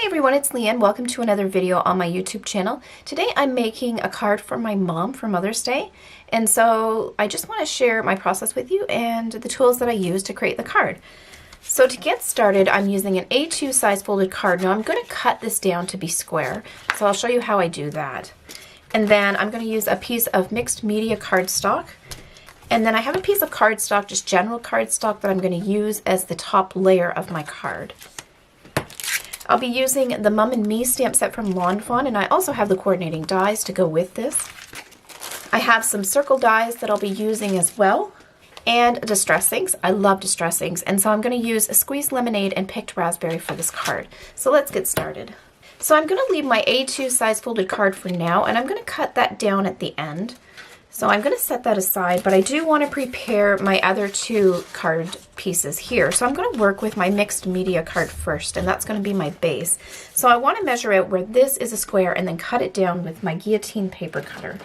Hi everyone, it's Leanne. Welcome to another video on my YouTube channel. Today I'm making a card for my mom for Mother's Day, and so I just want to share my process with you and the tools that I use to create the card. So to get started, I'm using an A2 size folded card. Now I'm going to cut this down to be square, so I'll show you how I do that. And then I'm going to use a piece of mixed media cardstock. And then I have a piece of cardstock, just general cardstock, that I'm going to use as the top layer of my card. I'll be using the Mum and Me stamp set from LAWN FAWN, and I also have the coordinating dies to go with this. I have some circle dies that I'll be using as well, and distress inks. I love distress inks, and so I'm going to use a squeezed lemonade and picked raspberry for this card. So let's get started. So I'm going to leave my A2 size folded card for now, and I'm going to cut that down at the end. So I'm going to set that aside, but I do want to prepare my other two card pieces here. So I'm going to work with my mixed media card first, and that's going to be my base. So I want to measure out where this is a square and then cut it down with my guillotine paper cutter.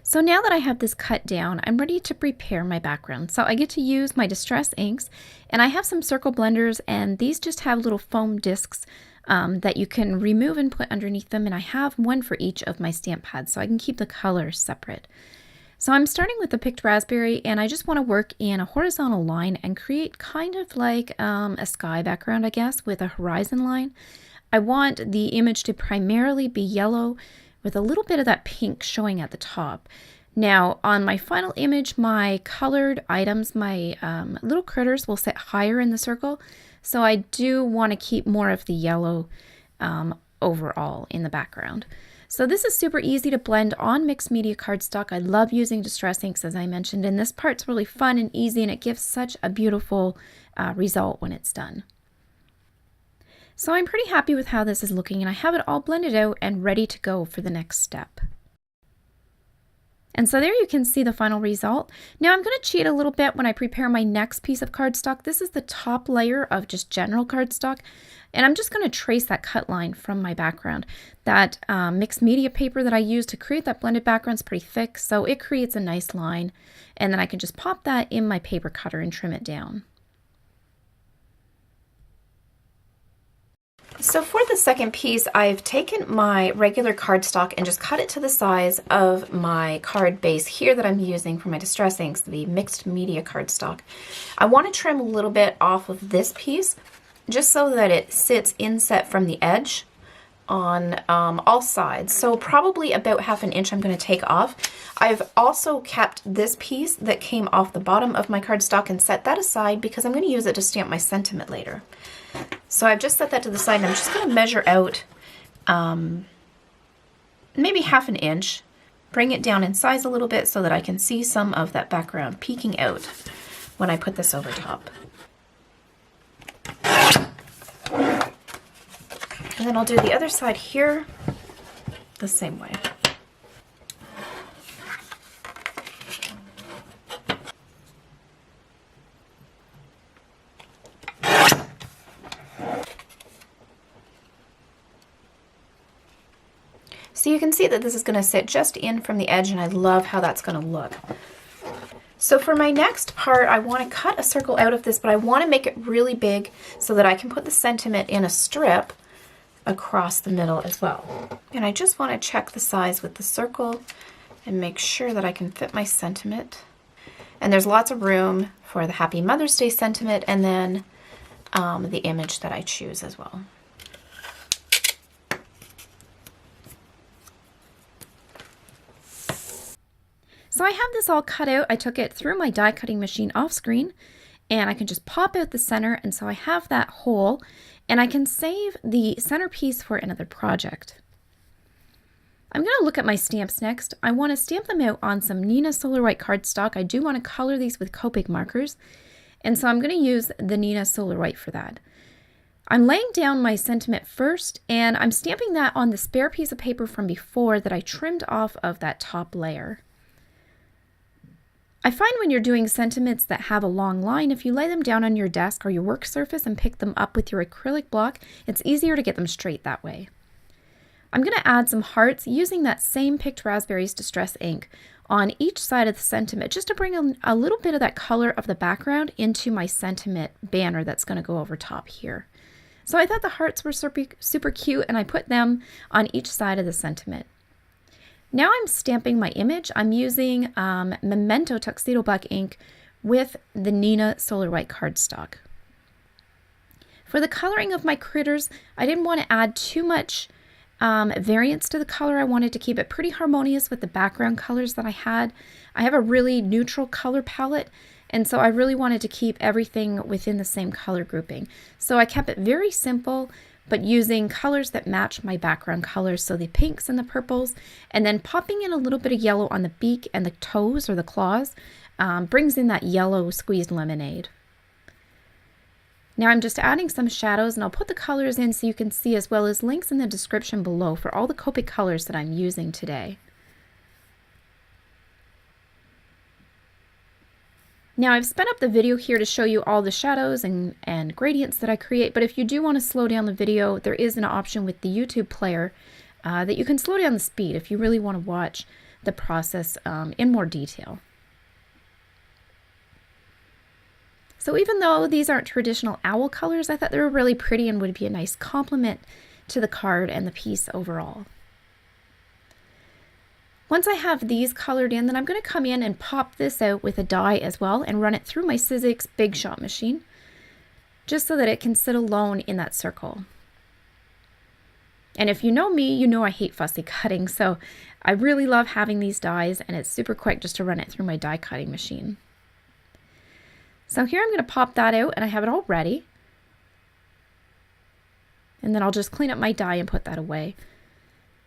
So now that I have this cut down, I'm ready to prepare my background. So I get to use my distress inks, and I have some circle blenders, and these just have little foam discs that you can remove and put underneath them, and I have one for each of my stamp pads so I can keep the colors separate. So I'm starting with the picked raspberry, and I just want to work in a horizontal line and create kind of like a sky background, I guess, with a horizon line. I want the image to primarily be yellow with a little bit of that pink showing at the top. Now on my final image, my colored items, my little critters, will sit higher in the circle. So I do want to keep more of the yellow overall in the background. So this is super easy to blend on mixed media cardstock. I love using distress inks, as I mentioned, and this part's really fun and easy, and it gives such a beautiful result when it's done. So I'm pretty happy with how this is looking, and I have it all blended out and ready to go for the next step. And so there you can see the final result. Now I'm going to cheat a little bit when I prepare my next piece of cardstock. This is the top layer of just general cardstock, and I'm just going to trace that cut line from my background. That mixed media paper that I use to create that blended background is pretty thick, so it creates a nice line, and then I can just pop that in my paper cutter and trim it down. So for the second piece, I've taken my regular cardstock and just cut it to the size of my card base here that I'm using for my distress inks, the mixed media cardstock. I want to trim a little bit off of this piece just so that it sits inset from the edge on all sides. So probably about ½ an inch I'm going to take off. I've also kept this piece that came off the bottom of my cardstock and set that aside because I'm going to use it to stamp my sentiment later. So I've just set that to the side, and I'm just going to measure out maybe ½ an inch, bring it down in size a little bit so that I can see some of that background peeking out when I put this over top. And then I'll do the other side here the same way. So you can see that this is going to sit just in from the edge, and I love how that's going to look. So for my next part, I want to cut a circle out of this, but I want to make it really big so that I can put the sentiment in a strip across the middle as well. And I just want to check the size with the circle and make sure that I can fit my sentiment. And there's lots of room for the Happy Mother's Day sentiment, and then the image that I choose as well. So I have this all cut out. I took it through my die cutting machine off screen, and I can just pop out the center, and so I have that hole, and I can save the centerpiece for another project. I'm going to look at my stamps next. I want to stamp them out on some Neenah Solar White cardstock. I do want to color these with COPIC markers, and so I'm going to use the Neenah Solar White for that. I'm laying down my sentiment first, and I'm stamping that on the spare piece of paper from before that I trimmed off of that top layer. I find when you're doing sentiments that have a long line, if you lay them down on your desk or your work surface and pick them up with your acrylic block, it's easier to get them straight that way. I'm going to add some hearts using that same Picked Raspberries Distress ink on each side of the sentiment, just to bring a little bit of that color of the background into my sentiment banner that's going to go over top here. So I thought the hearts were super cute, and I put them on each side of the sentiment. Now I'm stamping my image. I'm using Memento Tuxedo Black ink with the Nina Solar White cardstock. For the coloring of my critters, I didn't want to add too much variance to the color. I wanted to keep it pretty harmonious with the background colors that I had. I have a really neutral color palette, and so I really wanted to keep everything within the same color grouping. So I kept it very simple, but using colors that match my background colors, so the pinks and the purples, and then popping in a little bit of yellow on the beak and the toes or the claws brings in that yellow squeezed lemonade. Now I'm just adding some shadows, and I'll put the colors in so you can see, as well as links in the description below for all the Copic colors that I'm using today. Now I've sped up the video here to show you all the shadows and gradients that I create, but if you do want to slow down the video, there is an option with the YouTube player that you can slow down the speed if you really want to watch the process in more detail. So even though these aren't traditional owl colors, I thought they were really pretty and would be a nice complement to the card and the piece overall. Once I have these colored in, then I'm going to come in and pop this out with a die as well and run it through my Sizzix Big Shot machine, just so that it can sit alone in that circle. And if you know me, you know I hate fussy cutting, so I really love having these dies, and it's super quick just to run it through my die cutting machine. So here I'm going to pop that out, and I have it all ready. And then I'll just clean up my die and put that away.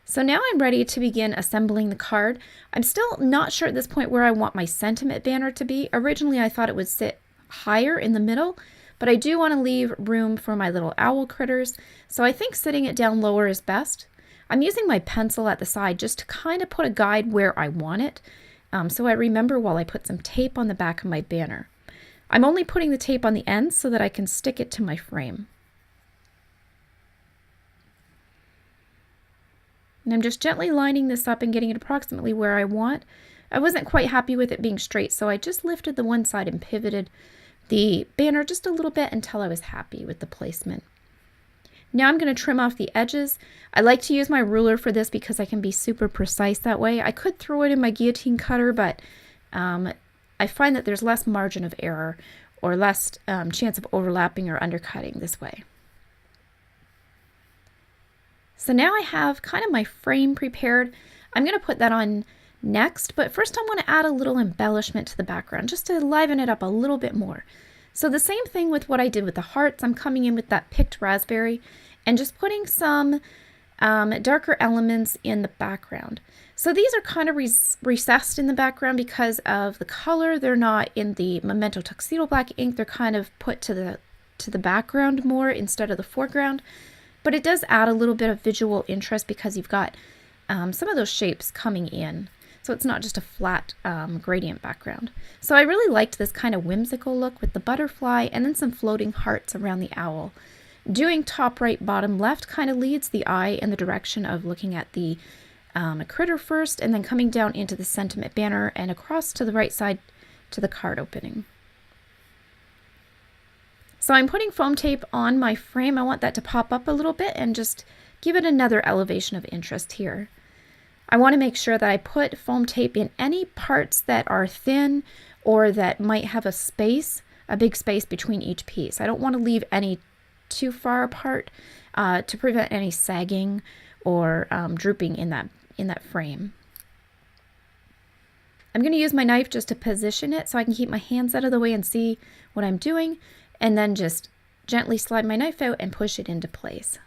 So now I'm ready to begin assembling the card. I'm still not sure at this point where I want my sentiment banner to be. Originally I thought it would sit higher in the middle, but I do want to leave room for my little owl critters, so I think sitting it down lower is best. I'm using my pencil at the side just to kind of put a guide where I want it, so I remember while I put some tape on the back of my banner. I'm only putting the tape on the ends so that I can stick it to my frame. And I'm just gently lining this up and getting it approximately where I want. I wasn't quite happy with it being straight, so I just lifted the one side and pivoted the banner just a little bit until I was happy with the placement. Now I'm going to trim off the edges. I like to use my ruler for this because I can be super precise that way. I could throw it in my guillotine cutter, but I find that there's less margin of error or less chance of overlapping or undercutting this way. So now I have kind of my frame prepared. I'm going to put that on next, but first I want to add a little embellishment to the background just to liven it up a little bit more. So the same thing with what I did with the hearts. I'm coming in with that Picked Raspberry and just putting some darker elements in the background. So these are kind of recessed in the background because of the color. They're not in the Memento Tuxedo Black ink. They're kind of put to the background more instead of the foreground. But it does add a little bit of visual interest because you've got some of those shapes coming in. So it's not just a flat gradient background. So I really liked this kind of whimsical look with the butterfly and then some floating hearts around the owl. Doing top right, bottom left kind of leads the eye in the direction of looking at the critter first, and then coming down into the sentiment banner and across to the right side to the card opening. So I'm putting foam tape on my frame. I want that to pop up a little bit and just give it another elevation of interest here. I want to make sure that I put foam tape in any parts that are thin or that might have a big space between each piece. I don't want to leave any too far apart to prevent any sagging or drooping in that frame. I'm going to use my knife just to position it so I can keep my hands out of the way and see what I'm doing, and then just gently slide my knife out and push it into place.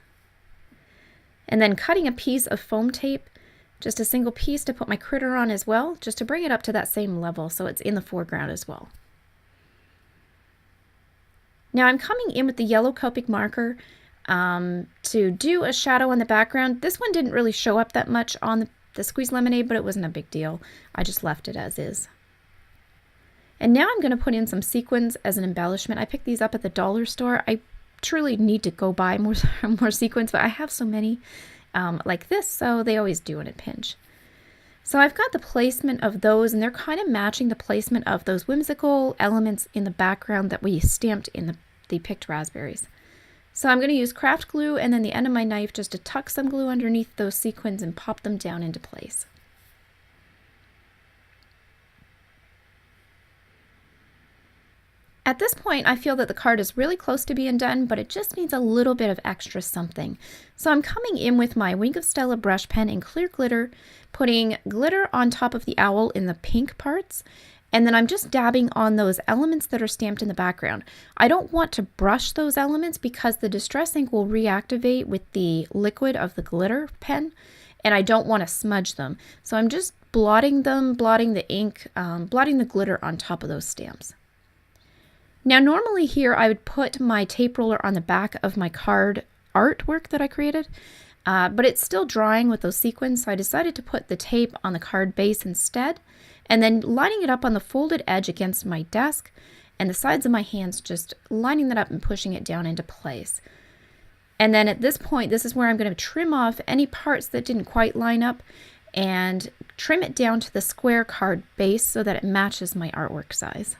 And then cutting a piece of foam tape, just a single piece to put my critter on as well, just to bring it up to that same level so it's in the foreground as well. Now I'm coming in with the yellow Copic marker to do a shadow on the background. This one didn't really show up that much on the squeezed lemonade, but it wasn't a big deal. I just left it as is. And now I'm going to put in some sequins as an embellishment. I picked these up at the dollar store. I truly need to go buy more sequins, but I have so many. like this, so they always do in a pinch. So I've got the placement of those, and they're kind of matching the placement of those whimsical elements in the background that we stamped in the picked raspberries. So I'm going to use craft glue and then the end of my knife just to tuck some glue underneath those sequins and pop them down into place. At this point, I feel that the card is really close to being done, but it just needs a little bit of extra something. So I'm coming in with my Wink of Stella brush pen in clear glitter, putting glitter on top of the owl in the pink parts, and then I'm just dabbing on those elements that are stamped in the background. I don't want to brush those elements because the distress ink will reactivate with the liquid of the glitter pen, and I don't want to smudge them. So I'm just blotting them, blotting the ink, blotting the glitter on top of those stamps. Now normally here I would put my tape roller on the back of my card artwork that I created, but it's still drying with those sequins, so I decided to put the tape on the card base instead, and then lining it up on the folded edge against my desk and the sides of my hands, just lining that up and pushing it down into place. And then at this point, this is where I'm going to trim off any parts that didn't quite line up and trim it down to the square card base so that it matches my artwork size.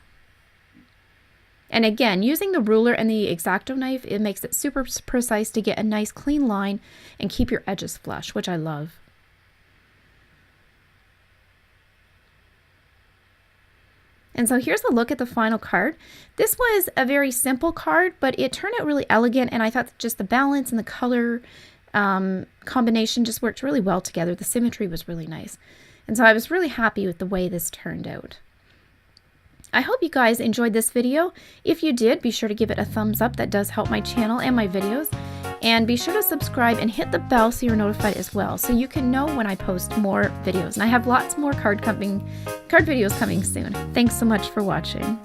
And again, using the ruler and the X-Acto knife, it makes it super precise to get a nice clean line and keep your edges flush, which I love. And so here's a look at the final card. This was a very simple card, but it turned out really elegant, and I thought just the balance and the color combination just worked really well together. The symmetry was really nice. And so I was really happy with the way this turned out. I hope you guys enjoyed this video. If you did, be sure to give it a thumbs up. That does help my channel and my videos. And be sure to subscribe and hit the bell so you're notified as well, so you can know when I post more videos. And I have lots more card videos coming soon. Thanks so much for watching.